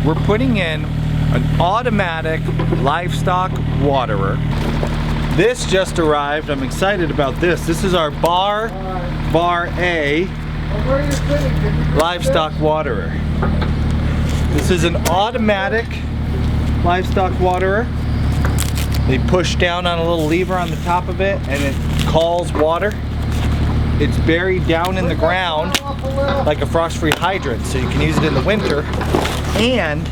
we're putting in an automatic livestock waterer. This just arrived. I'm excited about this. This is our Bar A livestock waterer. This is an automatic livestock waterer. They push down on a little lever on the top of it and it calls water. It's buried down in the ground like a frost-free hydrant, so you can use it in the winter. And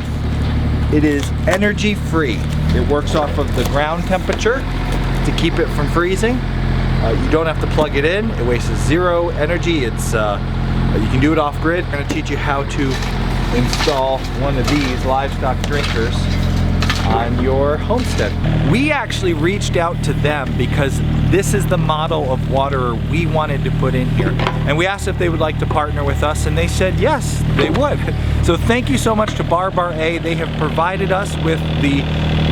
it is energy free. It works off of the ground temperature to keep it from freezing. You don't have to plug it in. It wastes zero energy. It's you can do it off grid. I'm going to teach you how to install one of these livestock drinkers on your homestead. We actually reached out to them because this is the model of waterer we wanted to put in here. And we asked if they would like to partner with us, and they said yes, they would. So thank you so much to Bar A. They have provided us with the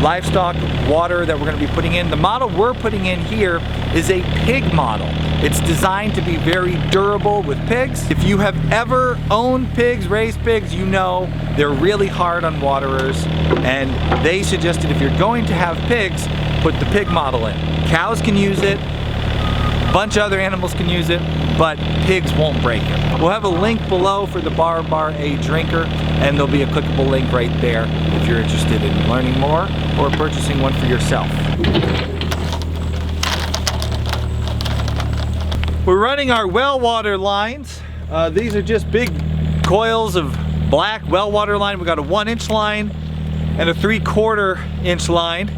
livestock water that we're going to be putting in. The model we're putting in here is a pig model. It's designed to be very durable with pigs. If you have ever owned pigs, raised pigs, you know they're really hard on waterers, and they suggested if you're going to have pigs, put the pig model in. Cows can use it, a bunch of other animals can use it, but pigs won't break it. We'll have a link below for the Bar A drinker, and there'll be a clickable link right there if you're interested in learning more or purchasing one for yourself. We're running our well water lines. These are just big coils of black well water line. We got a 1-inch line and a 3/4 inch line.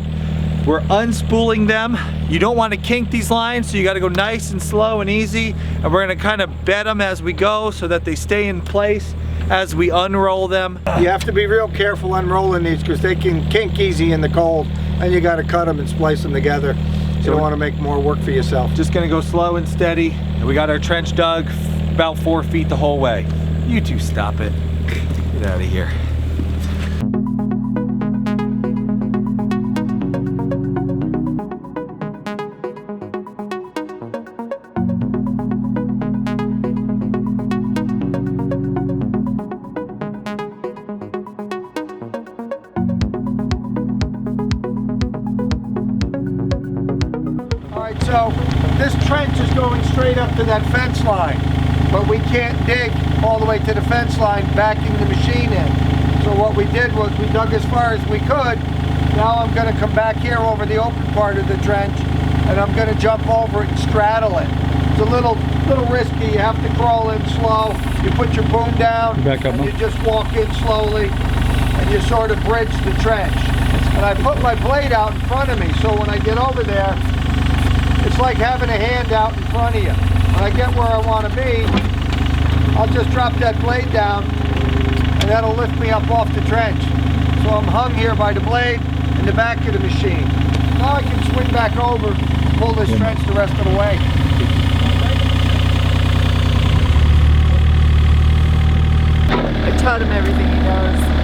We're unspooling them. You don't want to kink these lines, so you got to go nice and slow and easy. And we're going to kind of bed them as we go so that they stay in place as we unroll them. You have to be real careful unrolling these because they can kink easy in the cold, and you got to cut them and splice them together. You don't want to make more work for yourself. Just going to go slow and steady. And we got our trench dug about 4 feet the whole way. You two stop it. Get out of here. So this trench is going straight up to that fence line, but we can't dig all the way to the fence line backing the machine in. So what we did was we dug as far as we could. Now I'm going to come back here over the open part of the trench, and I'm going to jump over it and straddle it. It's a little risky. You have to crawl in slow. You put your boom down, and you just walk in slowly, and you sort of bridge the trench. And I put my blade out in front of me, so when I get over there, it's like having a hand out in front of you. When I get where I want to be, I'll just drop that blade down, and that'll lift me up off the trench. So I'm hung here by the blade in the back of the machine. Now I can swing back over and pull this trench the rest of the way. I taught him everything he knows.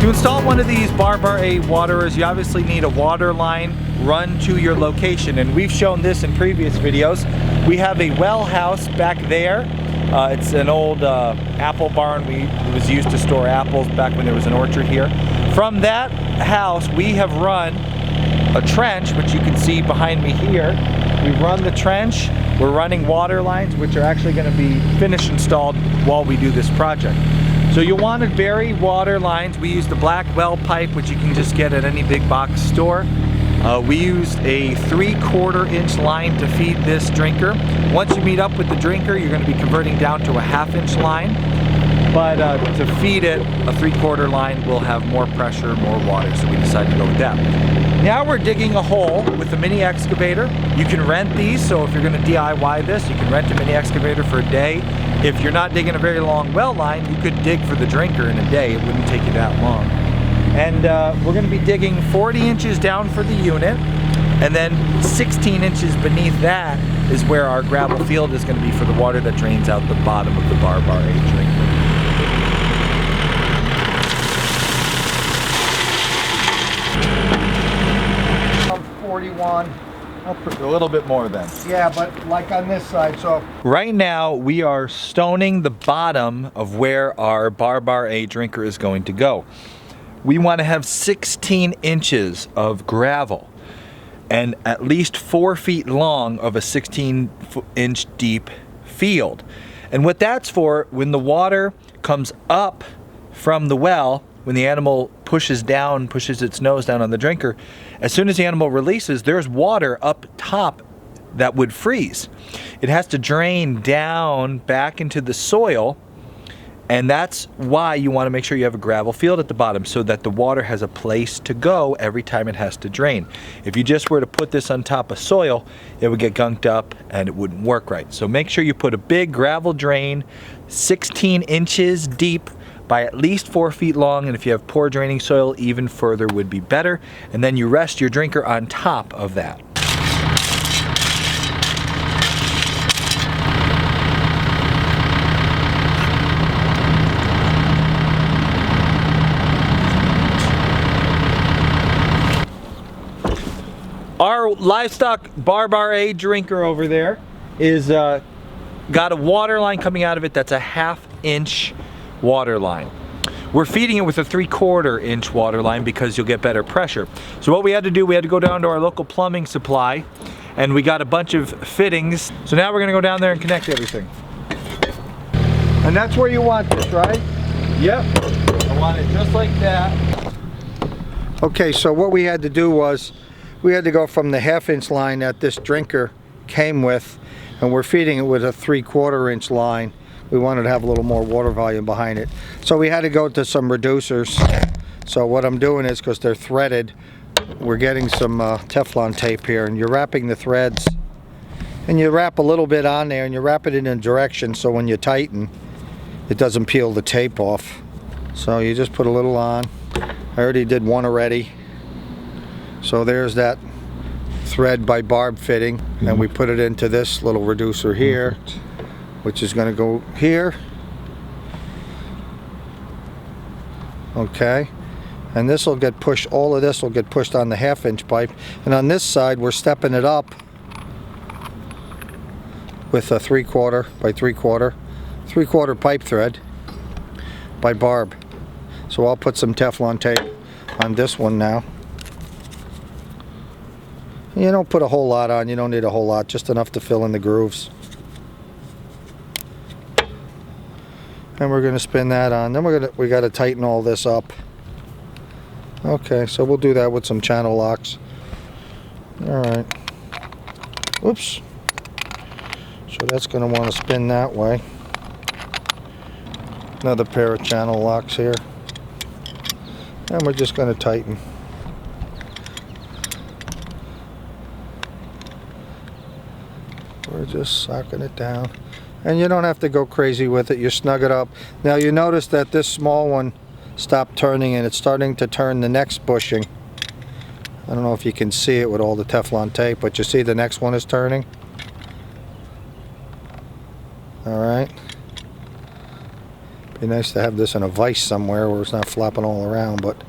To install one of these Bar A waterers, you obviously need a water line run to your location, and we've shown this in previous videos. We have a well house back there. It's an old apple barn. It was used to store apples back when there was an orchard here. From that house, we have run a trench, which you can see behind me here. We've run the trench. We're running water lines, which are actually going to be finished installed while we do this project. So you'll want to bury water lines. We use the black well pipe, which you can just get at any big box store. We used a 3/4 inch line to feed this drinker. Once you meet up with the drinker, you're going to be converting down to a 1/2 inch line. But to feed it, a 3/4 line will have more pressure, more water, so we decided to go with that. Now we're digging a hole with a mini excavator. You can rent these, so if you're gonna DIY this, you can rent a mini excavator for a day. If you're not digging a very long well line, you could dig for the drinker in a day. It wouldn't take you that long. And we're gonna be digging 40 inches down for the unit, and then 16 inches beneath that is where our gravel field is gonna be for the water that drains out the bottom of the Barbar A drinker. 41. A little bit more then. Yeah, but like on this side, so. Right now we are stoning the bottom of where our Barbar A drinker is going to go. We want to have 16 inches of gravel and at least 4 feet long of a 16-inch deep field. And what that's for, when the water comes up from the well, when the animal pushes its nose down on the drinker, as soon as the animal releases, there's water up top that would freeze. It has to drain down back into the soil, and that's why you want to make sure you have a gravel field at the bottom, so that the water has a place to go every time it has to drain. If you just were to put this on top of soil, it would get gunked up and it wouldn't work right. So make sure you put a big gravel drain, 16 inches deep, by at least 4 feet long, and if you have poor draining soil, even further would be better. And then you rest your drinker on top of that. Our Livestock Barbar A drinker over there is got a water line coming out of it that's a 1/2 inch water line. We're feeding it with a 3/4 inch water line because you'll get better pressure. So what we had to do, we had to go down to our local plumbing supply, and we got a bunch of fittings. So now we're gonna go down there and connect everything. And that's where you want this, right? Yep, I want it just like that. Okay, so what we had to do was, we had to go from the 1/2 inch line that this drinker came with, and we're feeding it with a 3/4 inch line. We wanted to have a little more water volume behind it. So we had to go to some reducers. So what I'm doing is, because they're threaded, we're getting some Teflon tape here, and you're wrapping the threads. And you wrap a little bit on there, and you wrap it in a direction so when you tighten, it doesn't peel the tape off. So you just put a little on. I already did one already. So there's that thread by barb fitting, and we put it into this little reducer here, which is going to go here. Okay, and this will get pushed, all of this will get pushed on the 1/2 inch pipe, and on this side we're stepping it up with a 3/4 by 3/4 pipe thread by barb. So I'll put some Teflon tape on this one now. You don't put a whole lot on, you don't need a whole lot, just enough to fill in the grooves. And we're going to spin that on. Then we got to tighten all this up. Okay, so we'll do that with some channel locks. All right. Oops. So that's going to want to spin that way. Another pair of channel locks here. And we're just going to tighten. We're just sucking it down. And you don't have to go crazy with it, you snug it up. Now you notice that this small one stopped turning, and it's starting to turn the next bushing. I don't know if you can see it with all the Teflon tape, but you see the next one is turning. Alright. Be nice to have this in a vise somewhere where it's not flopping all around, but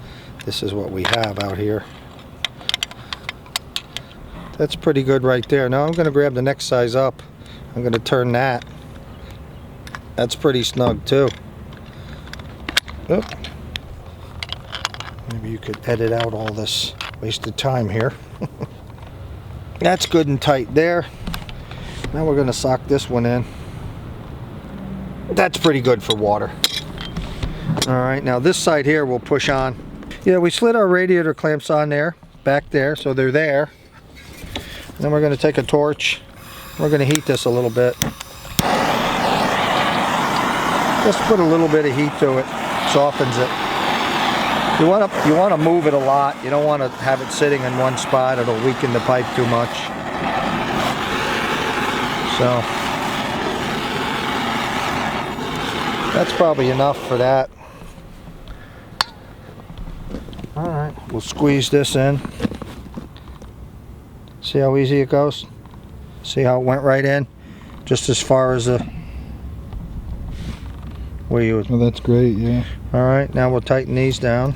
this is what we have out here. That's pretty good right there. Now I'm going to grab the next size up. I'm going to turn that. That's pretty snug too. Oh. Maybe you could edit out all this wasted time here. That's good and tight there. Now we're going to sock this one in. That's pretty good for water. Alright, now this side here we'll push on. Yeah, we slid our radiator clamps on there, back there, so they're there. Then we're going to take a torch. We're going to heat this a little bit. Just put a little bit of heat to it, softens it. You want to move it a lot. You don't want to have it sitting in one spot. It'll weaken the pipe too much. So that's probably enough for that. All right, we'll squeeze this in. See how easy it goes? See how it went right in? Just as far as the where you. Oh, that's great, yeah. All right, now we'll tighten these down.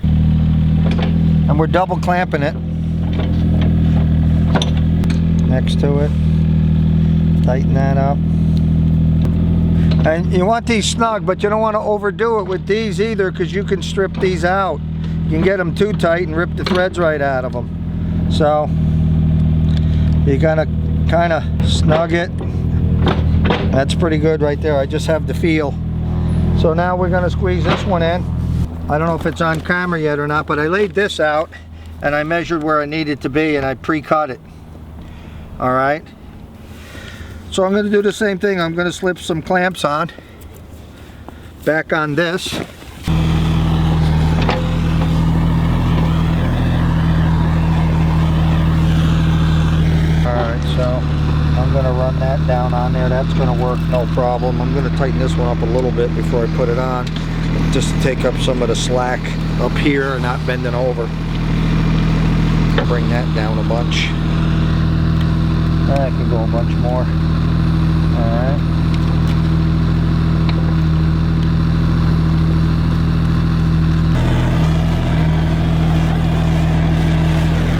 And we're double clamping it next to it. Tighten that up. And you want these snug, but you don't want to overdo it with these either, because you can strip these out. You can get them too tight and rip the threads right out of them. So you gotta kind of snug it. That's pretty good right there. I just have the feel. So now we're gonna squeeze this one in. I don't know if it's on camera yet or not, but I laid this out and I measured where it needed to be and I pre-cut it. All right. So I'm gonna do the same thing. I'm gonna slip some clamps on, back on this. Alright, so I'm going to run that down on there. That's going to work no problem. I'm going to tighten this one up a little bit before I put it on, just to take up some of the slack up here and not bending over. Bring that down a bunch. That could go a bunch more. Alright.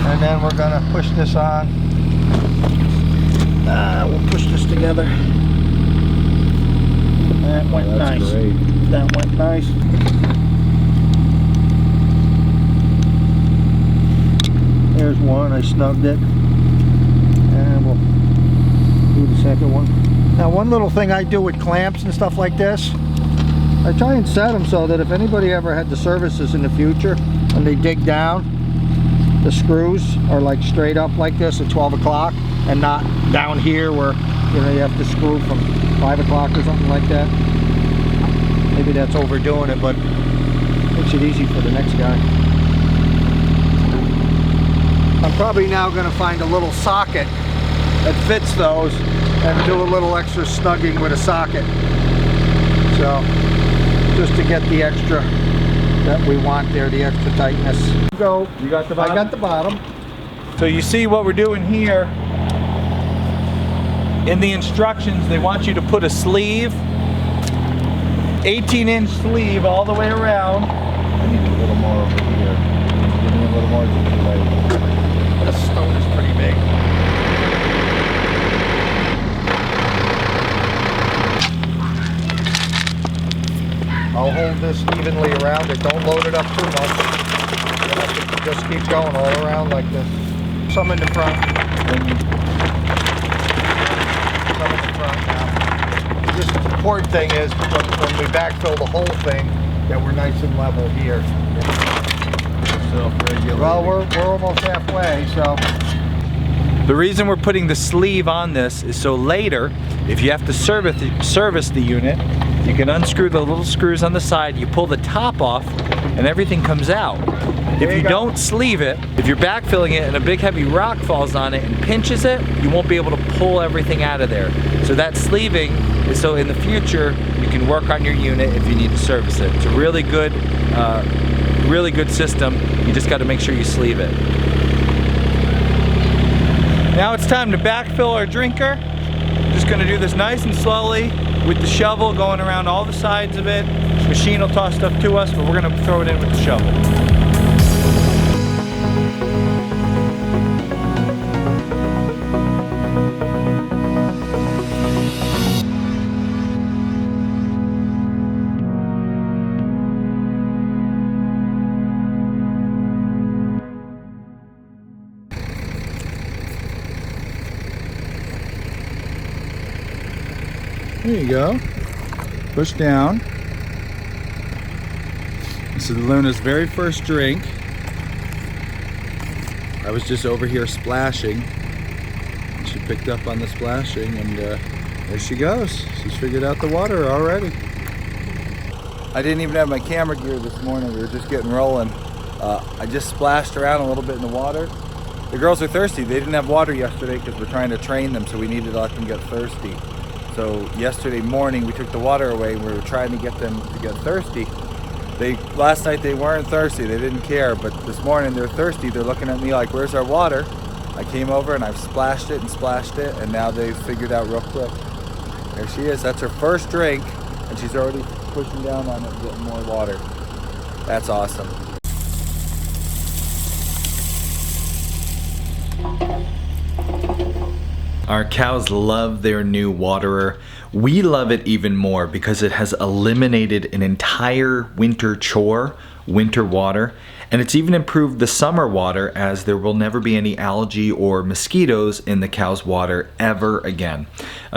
And then we're going to push this on. We'll push this together. That went nice. Great. That went nice. There's one, I snugged it. And we'll do the second one. Now one little thing I do with clamps and stuff like this, I try and set them so that if anybody ever had to service this in the future, when they dig down, the screws are like straight up like this at 12 o'clock and not down here where, you know, you have to screw from 5 o'clock or something like that. Maybe that's overdoing it, but makes it easy for the next guy. I'm probably now going to find a little socket that fits those and do a little extra snugging with a socket. So just to get the extra that we want there, the extra tightness. Go. You got the bottom? I got the bottom. So you see what we're doing here. In the instructions, they want you to put a sleeve, 18-inch sleeve all the way around. I need a little more over here. Give me a little more to the right. This stone is pretty big. I'll hold this evenly around it. Don't load it up too much. Just keep going all around like this. Some in the front. Some in the front now. Just the important thing is when we backfill the whole thing, that we're nice and level here. Well, we're almost halfway, so. The reason we're putting the sleeve on this is so later, if you have to service the unit, you can unscrew the little screws on the side, you pull the top off, and everything comes out. If you don't sleeve it, if you're backfilling it and a big heavy rock falls on it and pinches it, you won't be able to pull everything out of there. So that sleeving is so in the future, you can work on your unit if you need to service it. It's a really good system. You just got to make sure you sleeve it. Now it's time to backfill our drinker. Just going to do this nice and slowly with the shovel going around all the sides of it. Machine will toss stuff to us, but we're going to throw it in with the shovel. There you go. Push down. This is Luna's very first drink. I was just over here splashing. She picked up on the splashing and There she goes. She's figured out the water already. I didn't even have my camera gear this morning. We were just getting rolling. I just splashed around a little bit in the water. The girls are thirsty. They didn't have water yesterday because we're trying to train them, so we needed to let them get thirsty. So yesterday morning we took the water away and we were trying to get them to get thirsty. Last night they weren't thirsty, they didn't care, but this morning they're thirsty. They're looking at me like, where's our water? I came over and I've splashed it, and now they've figured out real quick. There she is, that's her first drink, and she's already pushing down on it, getting more water. That's awesome. Our cows love their new waterer. We love it even more because it has eliminated an entire winter chore, winter water, and it's even improved the summer water, as there will never be any algae or mosquitoes in the cow's water ever again.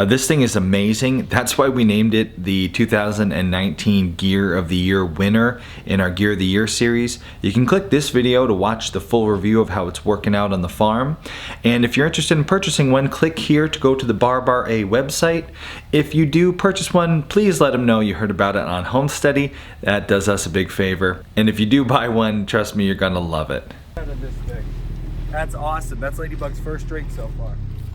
This thing is amazing. That's why we named it the 2019 Gear of the Year winner in our Gear of the Year series. You can click this video to watch the full review of how it's working out on the farm. And if you're interested in purchasing one, click here to go to the Bar A website. If you do purchase one, please let them know you heard about it on Homesteady. That does us a big favor. And if you do buy one, trust me, you're gonna love it. That's awesome. That's Ladybug's first drink so far.